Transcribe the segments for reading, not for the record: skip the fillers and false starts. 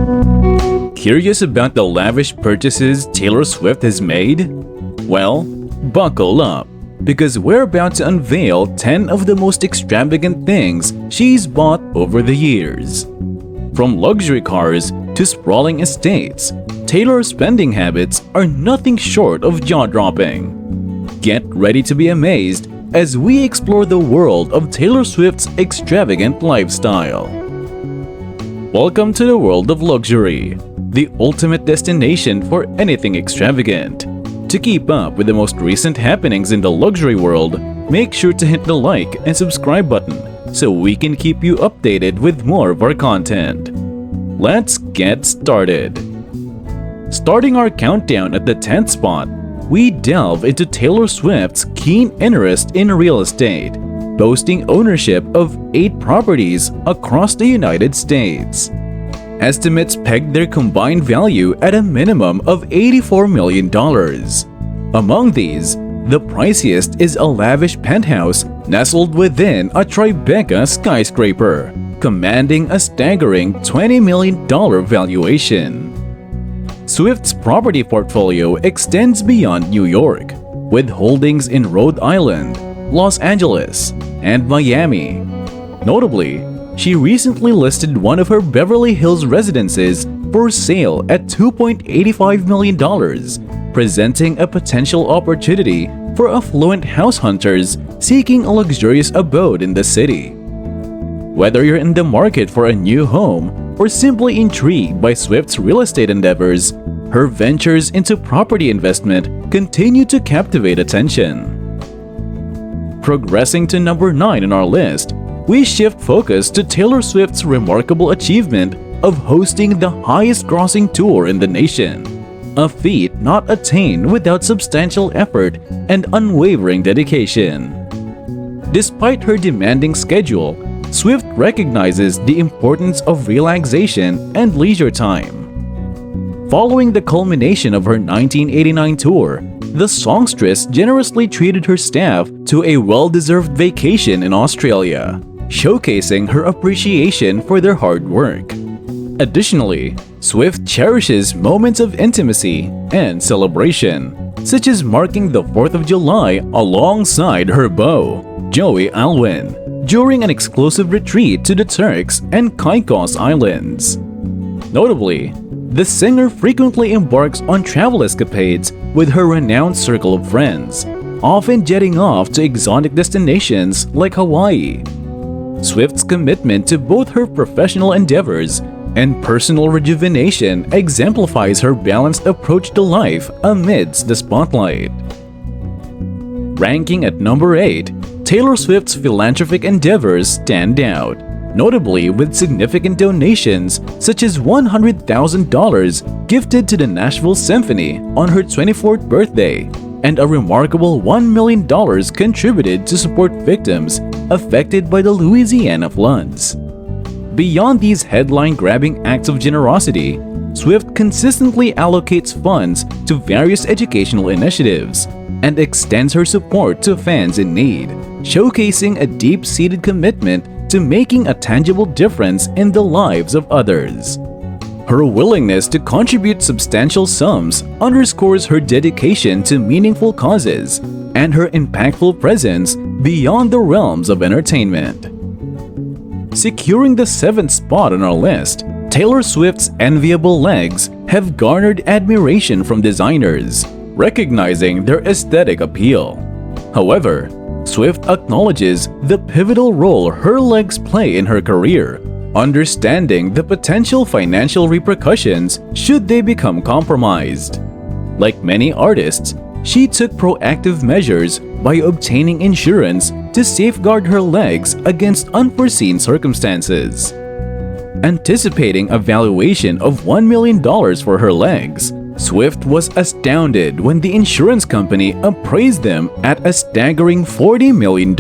Curious about the lavish purchases Taylor Swift has made? Well, buckle up, because we're about to unveil 10 of the most extravagant things she's bought over the years. From luxury cars to sprawling estates, Taylor's spending habits are nothing short of jaw-dropping. Get ready to be amazed as we explore the world of Taylor Swift's extravagant lifestyle. Welcome to the world of luxury, the ultimate destination for anything extravagant. To keep up with the most recent happenings in the luxury world, make sure to hit the like and subscribe button so we can keep you updated with more of our content. Let's get started. Starting our countdown at the 10th spot, we delve into Taylor Swift's keen interest in real estate, boasting ownership of 8 properties across the United States. Estimates peg their combined value at a minimum of $84 million. Among these, the priciest is a lavish penthouse nestled within a Tribeca skyscraper, commanding a staggering $20 million valuation. Swift's property portfolio extends beyond New York, with holdings in Rhode Island, Los Angeles, and Miami. Notably, she recently listed one of her Beverly Hills residences for sale at $2.85 million, presenting a potential opportunity for affluent house hunters seeking a luxurious abode in the city. Whether you're in the market for a new home or simply intrigued by Swift's real estate endeavors, her ventures into property investment continue to captivate attention. Progressing to number 9 on our list, we shift focus to Taylor Swift's remarkable achievement of hosting the highest-grossing tour in the nation, a feat not attained without substantial effort and unwavering dedication. Despite her demanding schedule, Swift recognizes the importance of relaxation and leisure time. Following the culmination of her 1989 tour, the songstress generously treated her staff to a well-deserved vacation in Australia, showcasing her appreciation for their hard work. Additionally, Swift cherishes moments of intimacy and celebration, such as marking the 4th of July alongside her beau, Joey Alwyn, during an exclusive retreat to the Turks and Caicos Islands. Notably, the singer frequently embarks on travel escapades with her renowned circle of friends, often jetting off to exotic destinations like Hawaii. Swift's commitment to both her professional endeavors and personal rejuvenation exemplifies her balanced approach to life amidst the spotlight. Ranking at number 8, Taylor Swift's philanthropic endeavors stand out, notably with significant donations such as $100,000 gifted to the Nashville Symphony on her 24th birthday and a remarkable $1 million contributed to support victims affected by the Louisiana floods. Beyond these headline-grabbing acts of generosity, Swift consistently allocates funds to various educational initiatives and extends her support to fans in need, showcasing a deep-seated commitment to making a tangible difference in the lives of others. Her willingness to contribute substantial sums underscores her dedication to meaningful causes and her impactful presence beyond the realms of entertainment. Securing the 7th spot on our list, Taylor Swift's enviable legs have garnered admiration from designers, recognizing their aesthetic appeal. However, Swift acknowledges the pivotal role her legs play in her career, understanding the potential financial repercussions should they become compromised. Like many artists, she took proactive measures by obtaining insurance to safeguard her legs against unforeseen circumstances. Anticipating a valuation of $1 million for her legs, Swift was astounded when the insurance company appraised them at a staggering $40 million,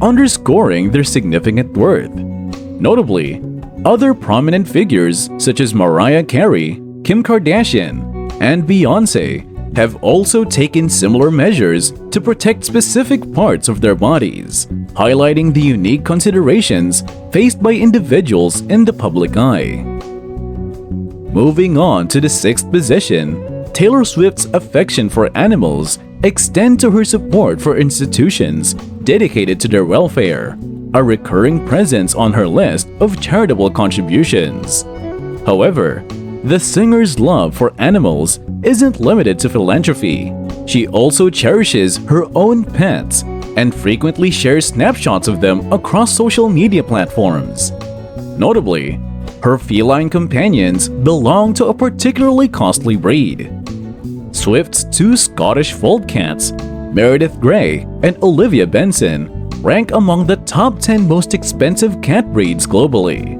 underscoring their significant worth. Notably, other prominent figures such as Mariah Carey, Kim Kardashian, and Beyoncé have also taken similar measures to protect specific parts of their bodies, highlighting the unique considerations faced by individuals in the public eye. Moving on to the 6th position, Taylor Swift's affection for animals extend to her support for institutions dedicated to their welfare, a recurring presence on her list of charitable contributions. However, the singer's love for animals isn't limited to philanthropy. She also cherishes her own pets and frequently shares snapshots of them across social media platforms. Notably, her feline companions belong to a particularly costly breed. Swift's 2 Scottish fold cats, Meredith Grey and Olivia Benson, rank among the top 10 most expensive cat breeds globally.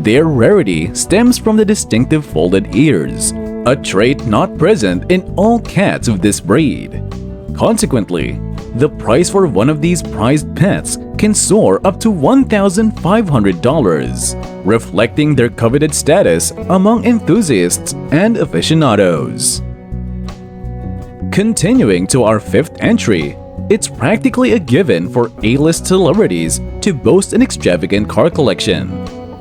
Their rarity stems from the distinctive folded ears, a trait not present in all cats of this breed. Consequently, the price for one of these prized pets can soar up to $1,500, reflecting their coveted status among enthusiasts and aficionados. Continuing to our 5th entry, it's practically a given for A-list celebrities to boast an extravagant car collection,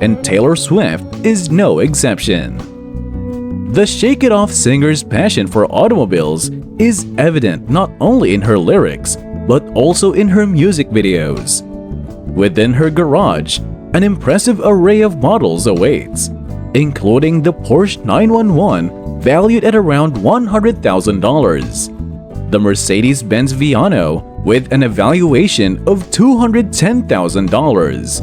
and Taylor Swift is no exception. The Shake It Off singer's passion for automobiles is evident not only in her lyrics, but also in her music videos. Within her garage, an impressive array of models awaits, including the Porsche 911 valued at around $100,000, the Mercedes-Benz Viano with an evaluation of $210,000,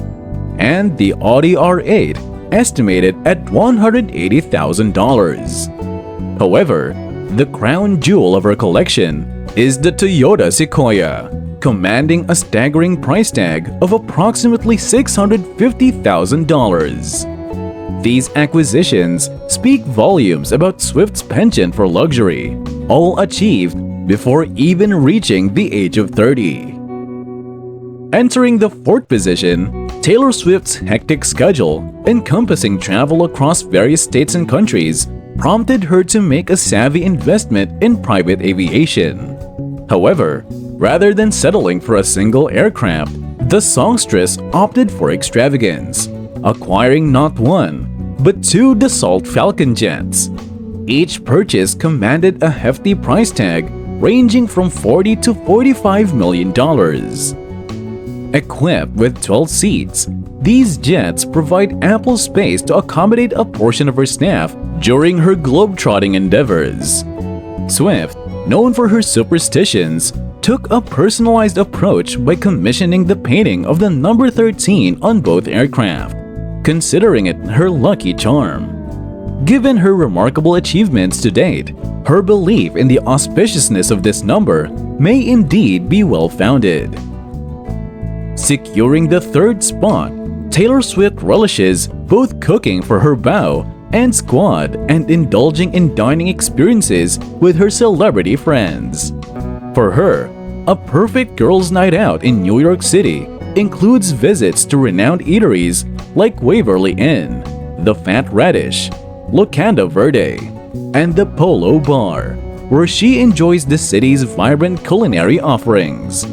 and the Audi R8 estimated at $180,000. However, the crown jewel of her collection is the Toyota Sequoia, commanding a staggering price tag of approximately $650,000. These acquisitions speak volumes about Swift's penchant for luxury, all achieved before even reaching the age of 30. Entering the 4th position, Taylor Swift's hectic schedule, encompassing travel across various states and countries, prompted her to make a savvy investment in private aviation. However, rather than settling for a single aircraft, the songstress opted for extravagance, acquiring not one, but 2 Dassault Falcon jets. Each purchase commanded a hefty price tag ranging from $40 to $45 million. Equipped with 12 seats, these jets provide ample space to accommodate a portion of her staff during her globetrotting endeavors. Swift, known for her superstitions, took a personalized approach by commissioning the painting of the number 13 on both aircraft, considering it her lucky charm. Given her remarkable achievements to date, her belief in the auspiciousness of this number may indeed be well-founded. Securing the 3rd spot, Taylor Swift relishes both cooking for her beau and squad and indulging in dining experiences with her celebrity friends. For her, a perfect girls' night out in New York City includes visits to renowned eateries like Waverly Inn, the Fat Radish, Locanda Verde, and the Polo Bar, where she enjoys the city's vibrant culinary offerings.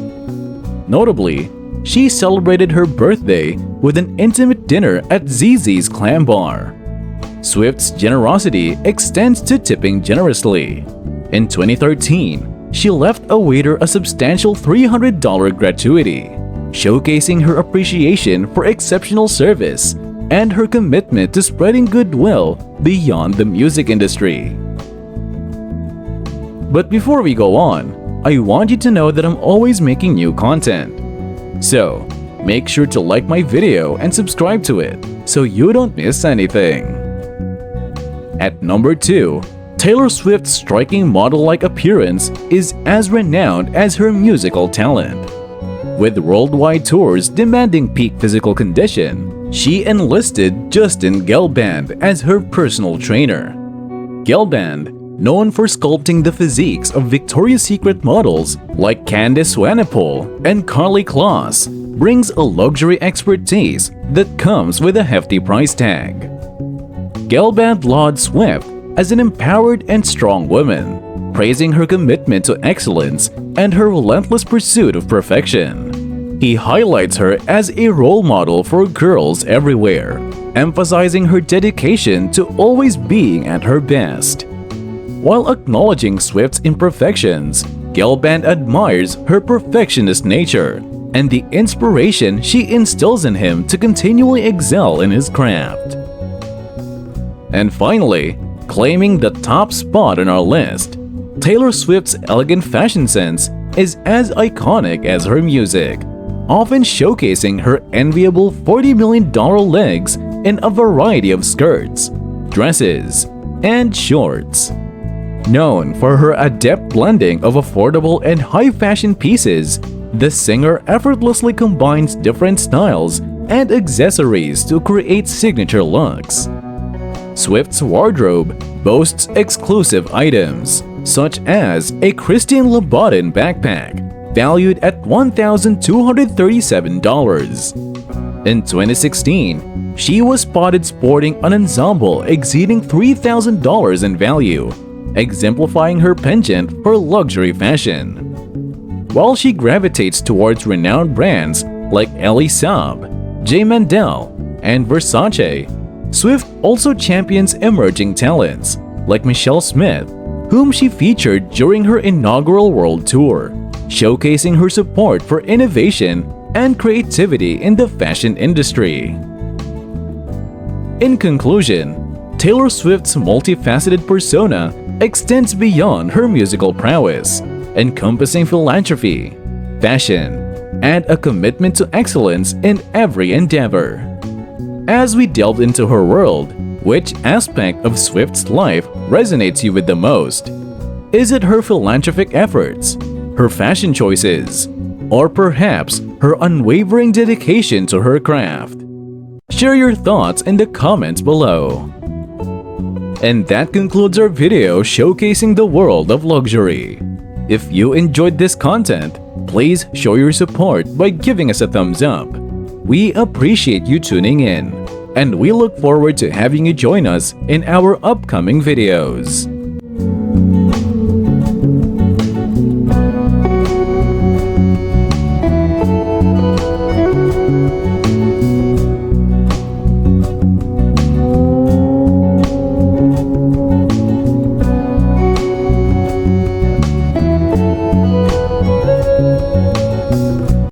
Notably, she celebrated her birthday with an intimate dinner at ZZ's Clam Bar. Swift's generosity extends to tipping generously. In 2013, she left a waiter a substantial $300 gratuity, showcasing her appreciation for exceptional service and her commitment to spreading goodwill beyond the music industry. But before we go on, I want you to know that I'm always making new content. So, make sure to like my video and subscribe to it so you don't miss anything. At number 2, Taylor Swift's striking model-like appearance is as renowned as her musical talent. With worldwide tours demanding peak physical condition, she enlisted Justin Gelband as her personal trainer. Gelband, known for sculpting the physiques of Victoria's Secret models like Candice Swanepoel and Karlie Kloss, brings a luxury expertise that comes with a hefty price tag. Gelband lauds Swift as an empowered and strong woman, praising her commitment to excellence and her relentless pursuit of perfection. He highlights her as a role model for girls everywhere, emphasizing her dedication to always being at her best. While acknowledging Swift's imperfections, Gelband admires her perfectionist nature and the inspiration she instills in him to continually excel in his craft. And finally, claiming the top spot on our list, Taylor Swift's elegant fashion sense is as iconic as her music, often showcasing her enviable $40 million legs in a variety of skirts, dresses, and shorts. Known for her adept blending of affordable and high-fashion pieces, the singer effortlessly combines different styles and accessories to create signature looks. Swift's wardrobe boasts exclusive items, such as a Christian Louboutin backpack, valued at $1,237. In 2016, she was spotted sporting an ensemble exceeding $3,000 in value, exemplifying her penchant for luxury fashion. While she gravitates towards renowned brands like Elie Saab, J. Mandel, and Versace, Swift also champions emerging talents like Michelle Smith, whom she featured during her inaugural world tour, showcasing her support for innovation and creativity in the fashion industry. In conclusion, Taylor Swift's multifaceted persona extends beyond her musical prowess, encompassing philanthropy, fashion, and a commitment to excellence in every endeavor. As we delved into her world, which aspect of Swift's life resonates you with the most? Is it her philanthropic efforts, her fashion choices, or perhaps her unwavering dedication to her craft? Share your thoughts in the comments below. And that concludes our video showcasing the world of luxury. If you enjoyed this content, please show your support by giving us a thumbs up. We appreciate you tuning in, and we look forward to having you join us in our upcoming videos.